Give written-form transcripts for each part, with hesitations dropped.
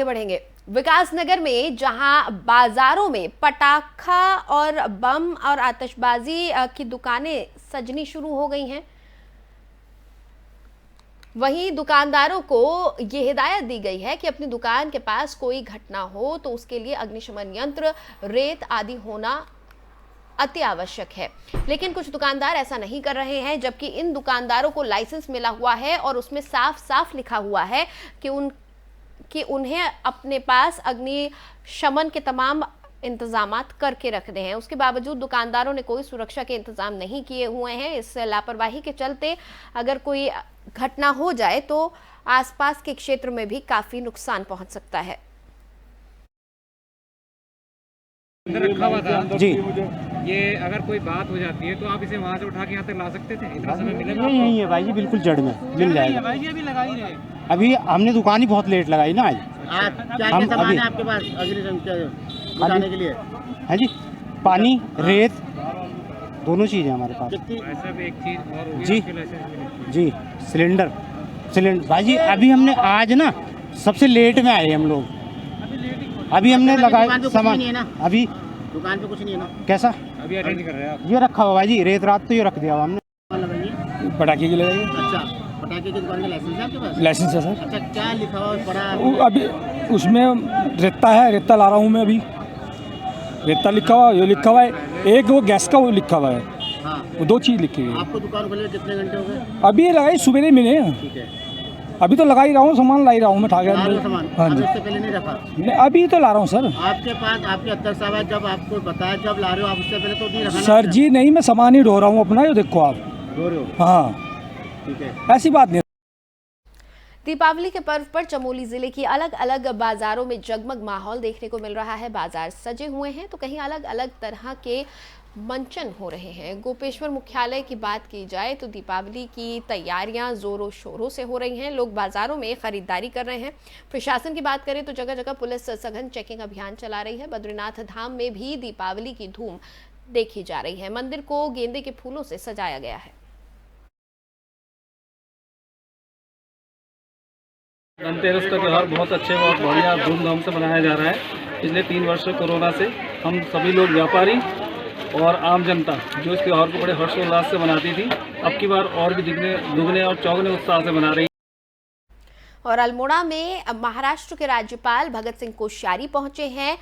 आगे बढ़ेंगे। विकासनगर में जहां बाजारों में पटाखा और बम और आतिशबाजी की दुकानें सजनी शुरू हो गई हैं, वहीं दुकानदारों को ये हिदायत दी गई है कि अपनी दुकान के पास कोई घटना हो तो उसके लिए अग्निशमन यंत्र, रेत आदि होना अति आवश्यक है। लेकिन कुछ दुकानदार ऐसा नहीं कर रहे हैं, जबकि इन दुकानदारों को लाइसेंस मिला हुआ है और उसमें साफ साफ लिखा हुआ है कि उन्हें अपने पास अग्निशमन के तमाम इंतजामात करके रखने हैं। उसके बावजूद दुकानदारों ने कोई सुरक्षा के इंतजाम नहीं किए हुए हैं। इस लापरवाही के चलते अगर कोई घटना हो जाए तो आसपास के क्षेत्र में भी काफी नुकसान पहुंच सकता है। रखा हुआ था जी, ये अगर कोई बात हो जाती है तो आप इसे वहाँ से उठा के यहाँ तक ला सकते थे? इतना समय मिलेगा? यही है भाई जी, बिल्कुल जड़ में मिल जाएगा भाई, ये भी लगा ही रहे। अभी हमने दुकान ही बहुत लेट लगाई ना आज। क्या क्या सामान है आपके पास अग्निशमन बुझाने के लिए? है जी, पानी, रेत, दोनों चीज़ें हमारे पास। ऐसा भी एक चीज़ और होगी, जी। आपके लाइसेंस भी लगती है। जी, सिलेंडर भाई जी, अभी हमने आज ना सबसे लेट में आए हम लोग। अभी हमने लगाया सामान, अभी दुकान पे कुछ नहीं है ना? कैसा अभी अरेंज कर रहे हैं आप? ये रखा हुआ भाई जी, रेत रात तो ये रख दिया हुआ हमने। लगाइए। पटाखे की लगाइए। अच्छा, पटाखे की दुकान का लाइसेंस है आपके पास? लाइसेंस है सर। अच्छा, क्या लिखा हुआ बड़ा? अभी उसमें रेता है, रेता ला रहा हूँ मैं अभी। रेता लिखा हुआ, ये लिखा हुआ है, एक वो गैस का वो लिखा हुआ है, हाँ, वो दो चीज़ लिखी हुई है। आपको दुकान खोले कितने घंटे हो गए? अभी ये लगाई सुबह ही मैंने, ठीक है, अभी तो लगा ही रहा हूँ, सामान ला ही रहा हूँ मैं ठाके ला रहे हो अंदर। सामान? हाँ आपने जी, इससे पहले नहीं रखा? नहीं, अभी तो ला रहा हूँ सर। आपके पास आपके अध्यक्ष साहब है, जब आपको बताया जब ला रहे हो आप उससे पहले तो नहीं रखा ना? सर जी नहीं, मैं सामान ही ढो रहा हूँ अपना, ये देखो आप। रो रहे हो? हाँ, ठीक है। ऐसी बात नहीं। दीपावली के पर्व पर चमोली जिले की अलग अलग बाजारों में जगमग माहौल देखने को मिल रहा है। बाजार सजे हुए हैं तो कहीं अलग अलग तरह के मंचन हो रहे हैं। गोपेश्वर मुख्यालय की बात की जाए तो दीपावली की तैयारियां जोरों शोरों से हो रही हैं। लोग बाजारों में खरीदारी कर रहे हैं। प्रशासन की बात करें तो जगह जगह पुलिस सघन चेकिंग अभियान चला रही है। बद्रीनाथ धाम में भी दीपावली की धूम देखी जा रही है। मंदिर को गेंदे के फूलों से सजाया गया है। धनतेरस का त्यौहार बहुत अच्छे बहुत बढ़िया धूमधाम से मनाया जा रहा है। पिछले 3 वर्ष से कोरोना से हम सभी लोग व्यापारी और आम जनता जो इस त्यौहार को बड़े हर्षोल्लास से मनाती थी, अब की बार और भी दुगने और चौगुने उत्साह से मना रही है। और अल्मोड़ा में महाराष्ट्र के राज्यपाल भगत सिंह कोश्यारी पहुंचे हैं।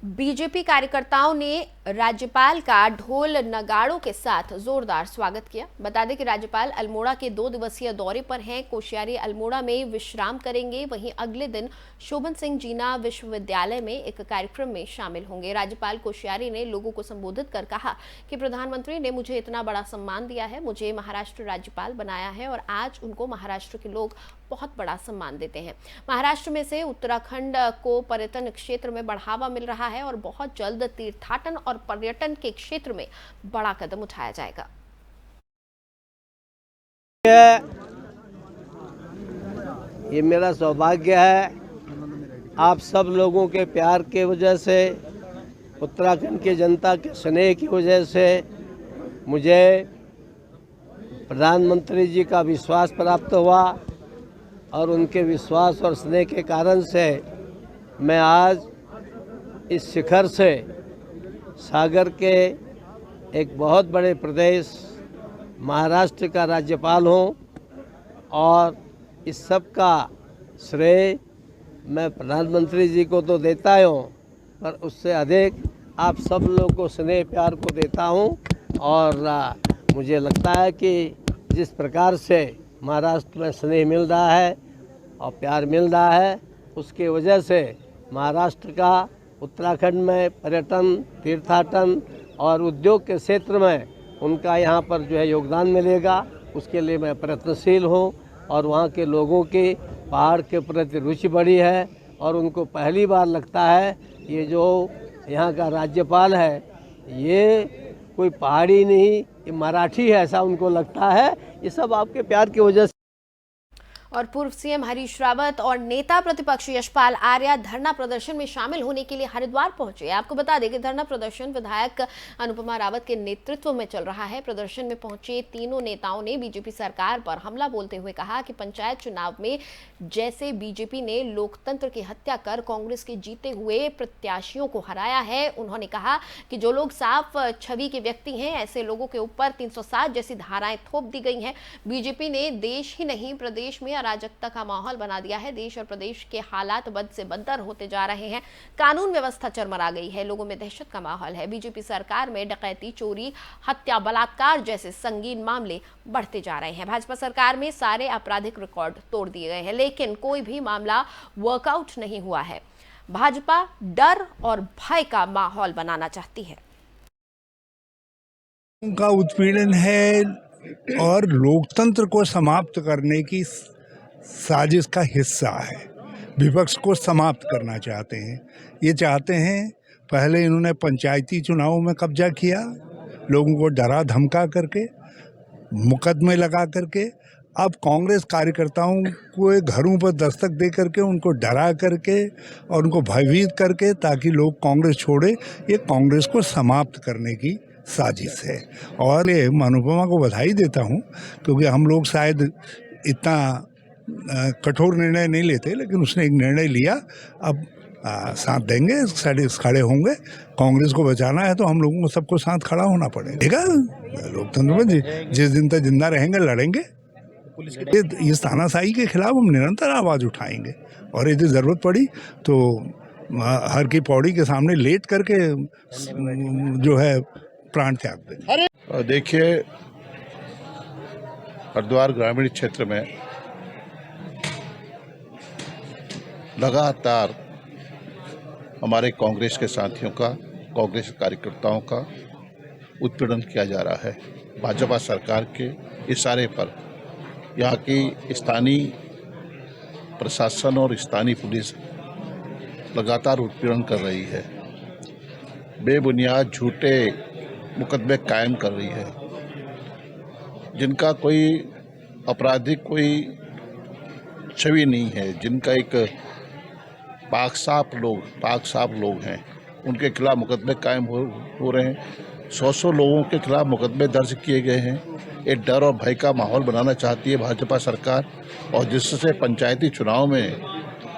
बीजेपी कार्यकर्ताओं ने राज्यपाल का ढोल नगाड़ों के साथ जोरदार स्वागत किया। बता दें कि राज्यपाल अल्मोड़ा के 2 दिवसीय दौरे पर हैं। कोश्यारी अल्मोड़ा में विश्राम करेंगे, वहीं अगले दिन शोभन सिंह जीना विश्वविद्यालय में एक कार्यक्रम में शामिल होंगे। राज्यपाल कोश्यारी ने लोगों को संबोधित कर कहा कि प्रधानमंत्री ने मुझे इतना बड़ा सम्मान दिया है, मुझे महाराष्ट्र राज्यपाल बनाया है और आज उनको महाराष्ट्र के लोग बहुत बड़ा सम्मान देते हैं। महाराष्ट्र में से उत्तराखंड को पर्यटन क्षेत्र में बढ़ावा मिल रहा है और बहुत जल्द तीर्थाटन और पर्यटन के क्षेत्र में बड़ा कदम उठाया जाएगा। ये मेरा सौभाग्य है, आप सब लोगों के प्यार के वजह से, उत्तराखंड की जनता के स्नेह की वजह से मुझे प्रधानमंत्री जी का विश्वास प्राप्त हुआ और उनके विश्वास और स्नेह के कारण से मैं आज इस शिखर से सागर के एक बहुत बड़े प्रदेश महाराष्ट्र का राज्यपाल हूँ और इस सब का श्रेय मैं प्रधानमंत्री जी को तो देता हूँ, पर उससे अधिक आप सब लोगों को स्नेह प्यार को देता हूँ। और मुझे लगता है कि जिस प्रकार से महाराष्ट्र में स्नेह मिल रहा है और प्यार मिल रहा है, उसके वजह से महाराष्ट्र का उत्तराखंड में पर्यटन, तीर्थाटन और उद्योग के क्षेत्र में उनका यहाँ पर जो है योगदान मिलेगा, उसके लिए मैं प्रयत्नशील हूँ। और वहाँ के लोगों की पहाड़ के प्रति रुचि बढ़ी है और उनको पहली बार लगता है ये जो यहाँ का राज्यपाल है ये कोई पहाड़ी नहीं, ये मराठी है, ऐसा उनको लगता है। ये सब आपके प्यार की वजह से। और पूर्व सीएम हरीश रावत और नेता प्रतिपक्ष यशपाल आर्या धरना प्रदर्शन में शामिल होने के लिए हरिद्वार पहुंचे। आपको बता दें कि धरना प्रदर्शन विधायक अनुपमा रावत के नेतृत्व में चल रहा है। प्रदर्शन में पहुंचे तीनों नेताओं ने बीजेपी सरकार पर हमला बोलते हुए कहा कि पंचायत चुनाव में जैसे बीजेपी ने लोकतंत्र की हत्या कर कांग्रेस के जीते हुए प्रत्याशियों को हराया है। उन्होंने कहा कि जो लोग साफ छवि के व्यक्ति हैं, ऐसे लोगों के ऊपर 307 जैसी धाराएं थोप दी गई हैं। बीजेपी ने देश ही नहीं प्रदेश में अराजकता का माहौल बना दिया है। देश और प्रदेश के हालात बद से बदतर होते जा रहे हैं। कानून व्यवस्था चरमरा गई है। लोगों में दहशत का माहौल है। बीजेपी सरकार में डकैती, चोरी, हत्या, बलात्कार जैसे संगीन मामले बढ़ते जा रहे हैं। भाजपा सरकार में सारे आपराधिक रिकॉर्ड तोड़ दिए गए हैं, लेकिन कोई भी मामला वर्कआउट नहीं हुआ है। भाजपा डर और भय का माहौल बनाना चाहती है। उनका उत्पीड़न है और लोकतंत्र को समाप्त करने की साजिश का हिस्सा है। विपक्ष को समाप्त करना चाहते हैं। ये चाहते हैं, पहले इन्होंने पंचायती चुनावों में कब्जा किया, लोगों को डरा धमका करके, मुकदमे लगा करके। अब कांग्रेस कार्यकर्ताओं को घरों पर दस्तक दे करके, उनको डरा करके और उनको भयभीत करके, ताकि लोग कांग्रेस छोड़े। ये कांग्रेस को समाप्त करने की साजिश है। और ये अनुपमा को बधाई देता हूँ, क्योंकि हम लोग शायद इतना कठोर निर्णय नहीं लेते, लेकिन उसने एक निर्णय लिया। अब साथ देंगे, खड़े होंगे। कांग्रेस को बचाना है तो हम लोगों को सबको साथ खड़ा होना पड़ेगा। लोकतंत्र में जिस दिन तक जिंदा रहेंगे लड़ेंगे। इस तानाशाही के खिलाफ हम निरंतर आवाज़ उठाएंगे, और यदि ज़रूरत पड़ी तो हर की पौड़ी के सामने लेट करके जो है प्राण त्याग देंगे। देखिए, हरिद्वार ग्रामीण क्षेत्र में लगातार हमारे कांग्रेस के साथियों का, कांग्रेस कार्यकर्ताओं का उत्पीड़न किया जा रहा है। भाजपा सरकार के इशारे पर यहाँ की स्थानीय प्रशासन और स्थानीय पुलिस लगातार उत्पीड़न कर रही है। बेबुनियाद झूठे मुकदमे कायम कर रही है, जिनका कोई आपराधिक कोई छवि नहीं है, जिनका एक पाक साफ लोग हैं, उनके खिलाफ मुकदमे कायम हो रहे हैं। 100 लोगों के खिलाफ मुकदमे दर्ज किए गए हैं। ये डर और भय का माहौल बनाना चाहती है भाजपा सरकार, और जिससे पंचायती चुनाव में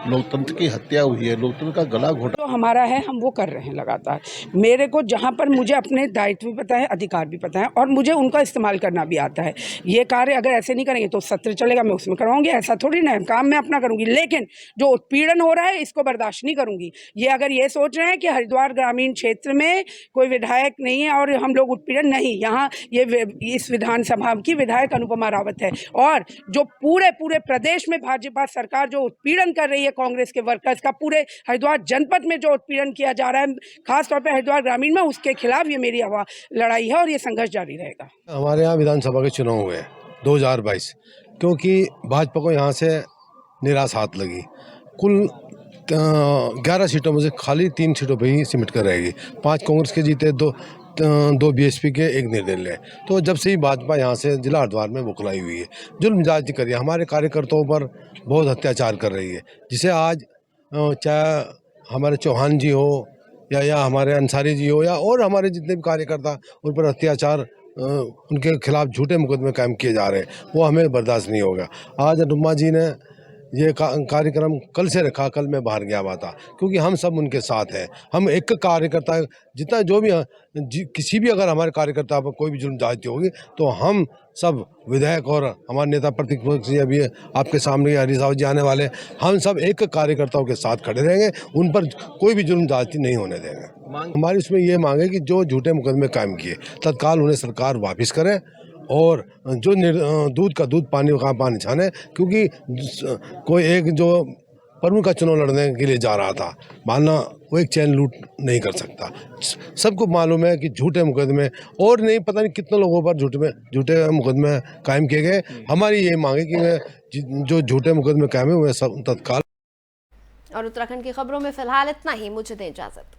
लोकतंत्र की हत्या हुई है, लोकतंत्र का गला घोटा तो हमारा है, हम वो कर रहे हैं लगातार। मेरे को जहाँ पर मुझे अपने दायित्व भी पता है, अधिकार भी पता है, और मुझे उनका इस्तेमाल करना भी आता है। ये कार्य अगर ऐसे नहीं करेंगे तो सत्र चलेगा, मैं उसमें करवाऊंगी, ऐसा थोड़ी ना है। काम मैं अपना करूंगी, लेकिन जो उत्पीड़न हो रहा है इसको बर्दाश्त नहीं करूंगी। ये अगर ये सोच रहे हैं कि हरिद्वार ग्रामीण क्षेत्र में कोई विधायक नहीं है और हम लोग उत्पीड़न नहीं, यहाँ ये इस विधानसभा की विधायक अनुपमा रावत है, और जो पूरे प्रदेश में भाजपा सरकार जो उत्पीड़न कर रही है कांग्रेस के वर्कर्स का, पूरे हरिद्वार जनपद में जो उत्पीड़न किया जा रहा है, खास तौर पे हरिद्वार ग्रामीण में, उसके खिलाफ ये मेरी लड़ाई है और ये संघर्ष जारी रहेगा। हमारे यहाँ विधानसभा के चुनाव हुए 2022, क्योंकि भाजपा को यहाँ से निराश हाथ लगी। कुल 11 सीटों में से खाली 3 सीटों पर ही सिमट कर रहेगी। 5 कांग्रेस के जीते, 2 बीएसपी के, 1 निर्दलीय। तो जब से ही भाजपा यहाँ से जिला हरिद्वार में बुखलाई हुई है, जुल्म ज्यादती कर रही है, हमारे कार्यकर्ताओं पर बहुत अत्याचार कर रही है, जिसे आज चाहे हमारे चौहान जी हो या हमारे अंसारी जी हो या और हमारे जितने भी कार्यकर्ता, उन पर अत्याचार, उनके खिलाफ झूठे मुकदमे कायम किए जा रहे हैं, वो हमें बर्दाश्त नहीं होगा। आज अनुपमा जी ने ये कार्यक्रम कल से रखा, कल मैं बाहर गया हुआ था, क्योंकि हम सब उनके साथ हैं। हम एक कार्यकर्ता, जितना जो भी किसी भी अगर हमारे कार्यकर्ता पर कोई भी जुल्म ज्यादती होगी तो हम सब विधायक और हमारे नेता प्रतिपक्ष जी अभी आपके सामने हरीश रावत जी आने वाले, हम सब एक कार्यकर्ताओं के साथ खड़े रहेंगे, उन पर कोई भी जुल्म ज्यादती नहीं होने देंगे। हमारी इसमें ये मांग है कि जो झूठे मुकदमे कायम किए तत्काल उन्हें सरकार वापस करे, और जो दूध का दूध, पानी का पानी छाने, क्योंकि कोई एक जो प्रमुख का चुनाव लड़ने के लिए जा रहा था, मानना वो एक चैन लूट नहीं कर सकता। सबको मालूम है कि झूठे मुकदमे, और नहीं पता नहीं कितने लोगों पर झूठे मुकदमे कायम किए गए। हमारी ये मांग है कि जो झूठे मुकदमे कायम हुए सब तत्काल। और उत्तराखंड की खबरों में फिलहाल इतना ही, मुझे दें इजाजत।